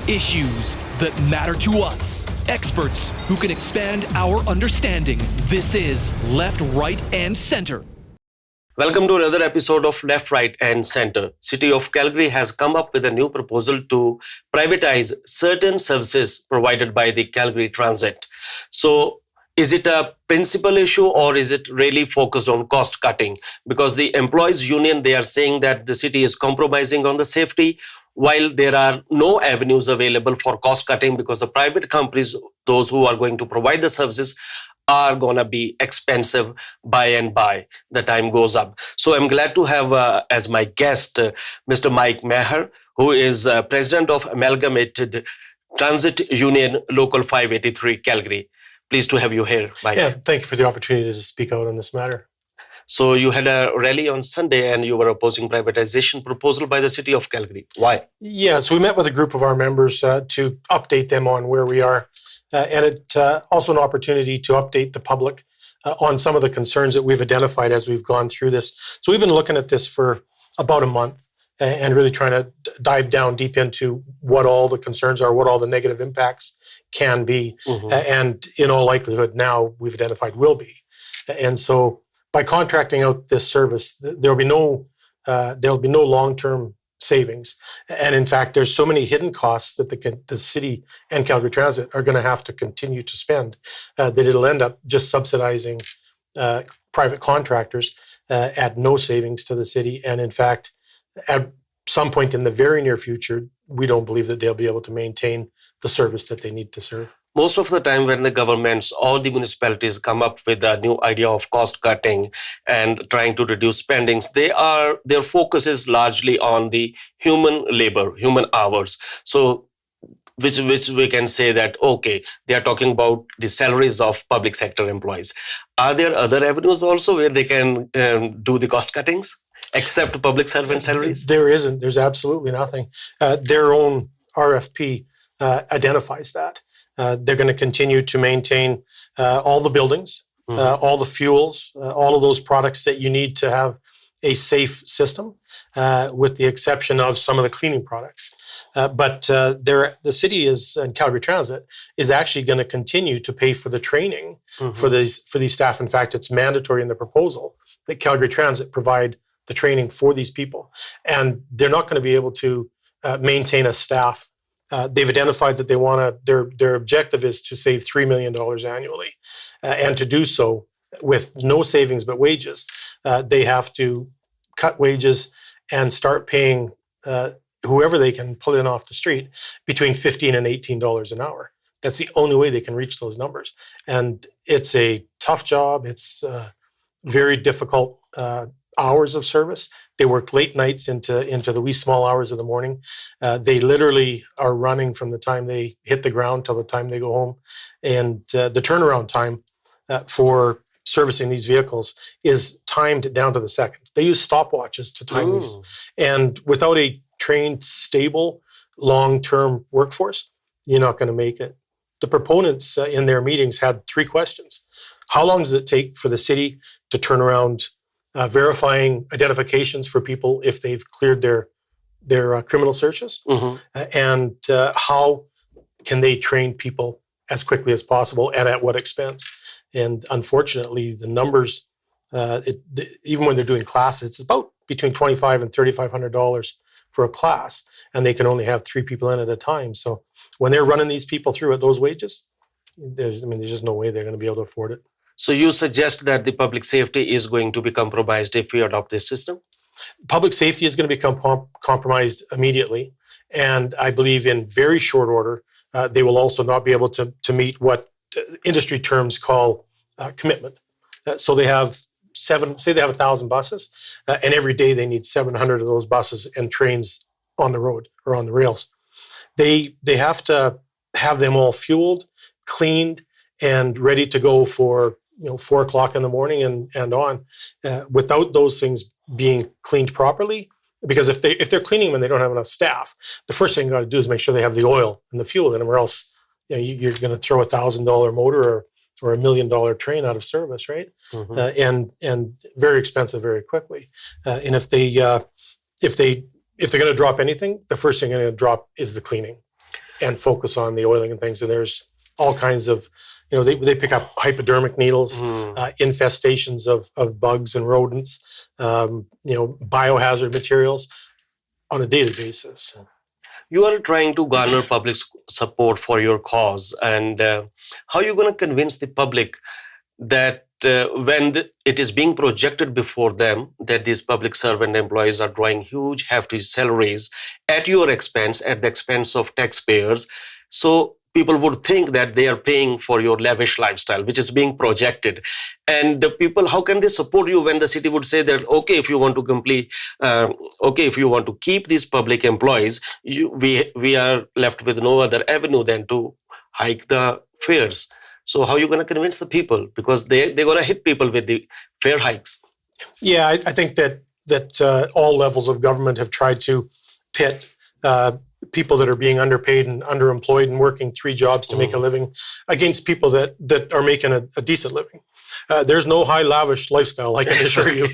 Issues that matter to us. Experts who can expand our understanding. This is Left, Right, and Center. Welcome to another episode of Left, Right, and Center. City of Calgary has come up with a new proposal to privatize certain services provided by the Calgary Transit. So, is it a principal issue or is it really focused on cost cutting? Because the employees union, they are saying that the city is compromising on the safety, while there are no avenues available for cost cutting because the private companies, those who are going to provide the services, are going to be expensive by and by the time goes up. So I'm glad to have as my guest Mr. Mike Mahar, who is president of Amalgamated Transit Union Local 583 Calgary. Pleased to have you here, Mike. Yeah, thank you for the opportunity to speak out on this matter. So you had a rally on Sunday and you were opposing privatization proposal by the city of Calgary. Why? Yeah, so we met with a group of our members to update them on where we are. And it also an opportunity to update the public on some of the concerns that we've identified as we've gone through this. So we've been looking at this for about a month and really trying to dive down deep into what all the concerns are, what all the negative impacts can be, and in all likelihood now we've identified will be. And so by contracting out this service, there'll be no long-term savings. And in fact, there's so many hidden costs that the city and Calgary Transit are going to have to continue to spend that it'll end up just subsidizing private contractors at no savings to the city. And in fact, at some point in the very near future, we don't believe that they'll be able to maintain the service that they need to serve. Most of the time when the governments or the municipalities come up with a new idea of cost cutting and trying to reduce spendings, their focus is largely on the human labor, human hours. So which we can say that, okay, they are talking about the salaries of public sector employees. Are there other avenues also where they can do the cost cuttings except public servant salaries? There isn't. There's absolutely nothing. Their own RFP identifies that. They're going to continue to maintain all the buildings, all the fuels, all of those products that you need to have a safe system, with the exception of some of the cleaning products. But the city and Calgary Transit is actually going to continue to pay for the training for these staff. In fact, it's mandatory in the proposal that Calgary Transit provide the training for these people, and they're not going to be able to maintain a staff. They've identified that they want to. Their objective is to save $3 million annually, and to do so with no savings but wages. They have to cut wages and start paying whoever they can pull in off the street between $15 and $18 an hour. That's the only way they can reach those numbers, and it's a tough job. It's very difficult hours of service. They work late nights into the wee small hours of the morning. They literally are running from the time they hit the ground till the time they go home. And the turnaround time for servicing these vehicles is timed down to the second. They use stopwatches to time these. And without a trained, stable, long-term workforce, you're not going to make it. The proponents in their meetings had 3 questions. How long does it take for the city to turn around verifying identifications for people if they've cleared their criminal searches? And how can they train people as quickly as possible and at what expense? And unfortunately, the numbers, even when they're doing classes, it's about between $2,500 and $3,500 for a class, and they can only have 3 people in at a time. So when they're running these people through at those wages, there's just no way they're going to be able to afford it. So you suggest that the public safety is going to be compromised if we adopt this system? Public safety is going to become compromised immediately. And I believe in very short order, they will also not be able to meet what industry terms call commitment. So they have 1,000 buses, and every day they need 700 of those buses and trains on the road or on the rails. They have to have them all fueled, cleaned, and ready to go for 4 o'clock in the morning and on. Without those things being cleaned properly, because if they're cleaning them and they don't have enough staff, the first thing you got to do is make sure they have the oil and the fuel in them, or else you're going to throw $1,000 motor or $1 million train out of service, right? And very expensive very quickly. And if they're going to drop anything, the first thing they're going to drop is the cleaning. and focus on the oiling and things. And there's all kinds of, they pick up hypodermic needles, infestations of bugs and rodents, biohazard materials on a daily basis. You are trying to garner public support for your cause, and how are you going to convince the public that when it is being projected before them that these public servant employees are drawing huge, hefty salaries at your expense, at the expense of taxpayers, so people would think that they are paying for your lavish lifestyle, which is being projected. And the people, how can they support you when the city would say that, okay, if you want to if you want to keep these public employees, we are left with no other avenue than to hike the fares. So how are you going to convince the people? Because they're going to hit people with the fare hikes. Yeah, I think that all levels of government have tried to pit people that are being underpaid and underemployed and working 3 jobs to make a living against people that are making a decent living. There's no high lavish lifestyle, I can assure you.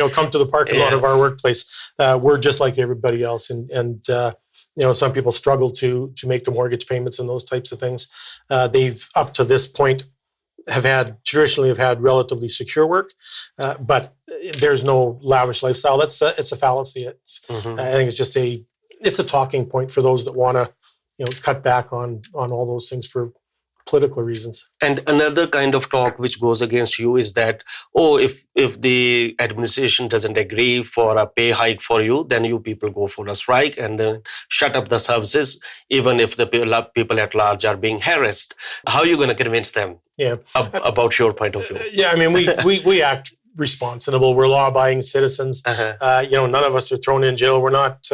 Come to the parking lot of our workplace. We're just like everybody else, and some people struggle to make the mortgage payments and those types of things. They've up to this point traditionally have had relatively secure work, but there's no lavish lifestyle. It's a fallacy. I think it's just it's a talking point for those that want to cut back on all those things for political reasons. And another kind of talk which goes against you is that, if the administration doesn't agree for a pay hike for you, then you people go for a strike and then shut up the services, even if the people at large are being harassed. How are you going to convince them about your point of view? Yeah, I mean, we act responsible. We're law-abiding citizens. None of us are thrown in jail. We're not...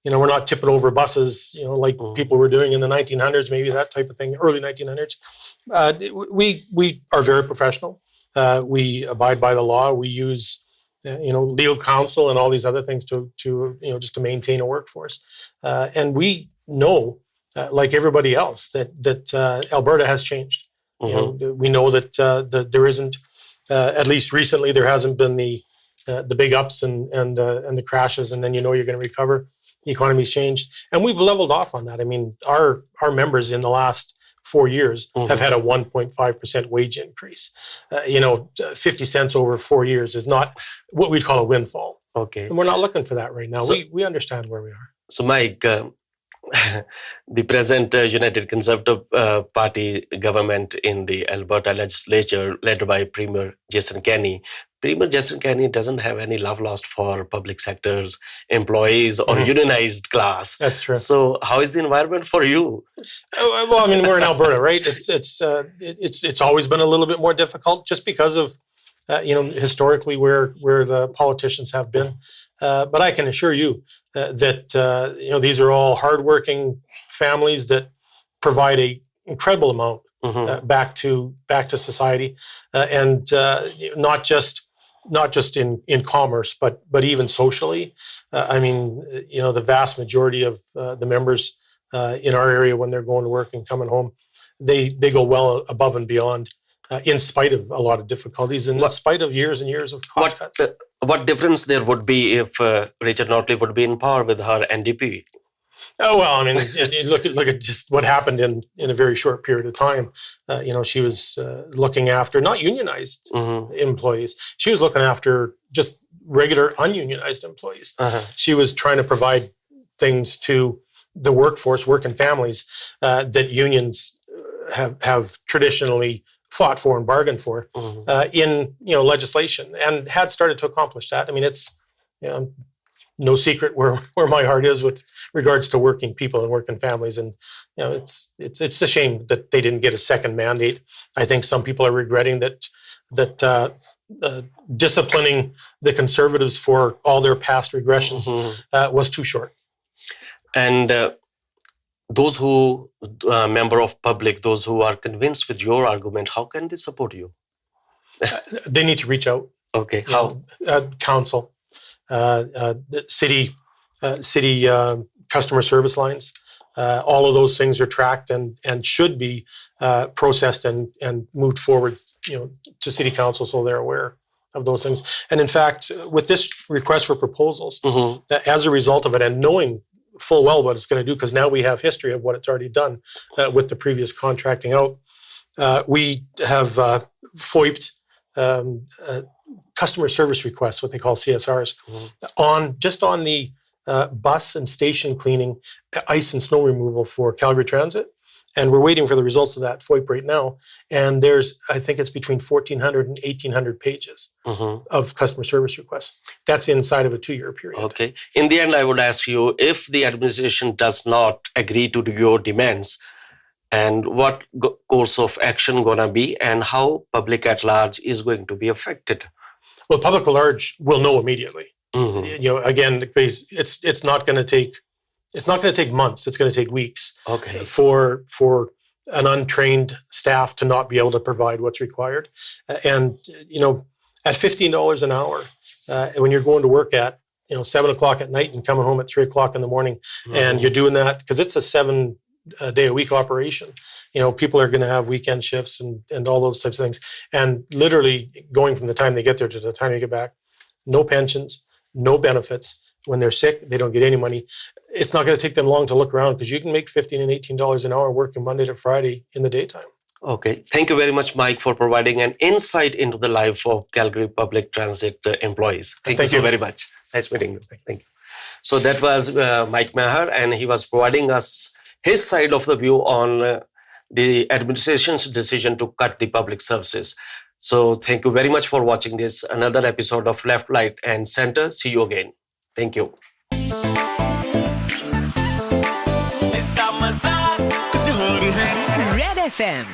we're not tipping over buses, like people were doing in the 1900s, maybe that type of thing, early 1900s. We are very professional. We abide by the law. We use, legal counsel and all these other things to just to maintain a workforce. And we know, like everybody else, that Alberta has changed. We know that there isn't, at least recently, there hasn't been the big ups and the crashes, and then you're going to recover. The economy's changed, and we've leveled off on that. I mean, our members in the last 4 years have had a 1.5% wage increase. 50 cents over 4 years is not what we'd call a windfall. Okay. And we're not looking for that right now. So, we understand where we are. So, Mike, the present United Conservative Party government in the Alberta legislature, led by Premier Jason Kenney, doesn't have any love lost for public sector's employees or unionized class. That's true. So how is the environment for you? Well, I mean, we're in Alberta, right? It's always been a little bit more difficult just because of historically where the politicians have been. But I can assure you that these are all hardworking families that provide a incredible amount back to society, and not just in commerce, but even socially. The vast majority of the members in our area, when they're going to work and coming home, they go well above and beyond, in spite of a lot of difficulties and in spite of years and years of cost cuts. What difference there would be if Rachel Notley would be in power with her NDP? Oh, well, I mean, look at just what happened in a very short period of time. She was looking after not unionized employees. She was looking after just regular ununionized employees. She was trying to provide things to the workforce, working families, that unions have traditionally fought for and bargained for in legislation, and had started to accomplish that. I mean, it's no secret where my heart is with regards to working people and working families, and it's a shame that they didn't get a second mandate. I think some people are regretting that disciplining the Conservatives for all their past regressions was too short. And those who member of public, those who are convinced with your argument, how can they support you? They need to reach out. Okay, how? Council, city customer service lines. All of those things are tracked and should be processed and moved forward, to city council, so they're aware of those things. And in fact, with this request for proposals, as a result of it, and knowing full well what it's going to do because now we have history of what it's already done with the previous contracting out. We have FOIP'd customer service requests, what they call CSRs, on the bus and station cleaning, ice and snow removal for Calgary Transit. And we're waiting for the results of that FOIP right now. And I think it's between 1,400 and 1,800 pages of customer service requests. That's inside of a 2-year period. Okay. In the end, I would ask you, if the administration does not agree to your demands, and what course of action going to be, and how public at large is going to be affected? Well, public at large will know immediately. Again, it's not going to take months. It's going to take weeks. Okay. For an untrained staff to not be able to provide what's required. And, at $15 an hour, when you're going to work at, 7 o'clock at night and coming home at 3 o'clock in the morning, and you're doing that because it's a 7-day-a-week operation. People are going to have weekend shifts and all those types of things. And literally going from the time they get there to the time they get back, no pensions, no benefits. When they're sick, they don't get any money. It's not going to take them long to look around because you can make $15 and $18 an hour working Monday to Friday in the daytime. Okay. Thank you very much, Mike, for providing an insight into the life of Calgary Public Transit employees. Thank you so very much. Nice meeting you. Thank you. So that was Mike Mahar, and he was providing us his side of the view on the administration's decision to cut the public services. So thank you very much for watching this, another episode of Left, Right and Center. See you again. Thank you. Red FM.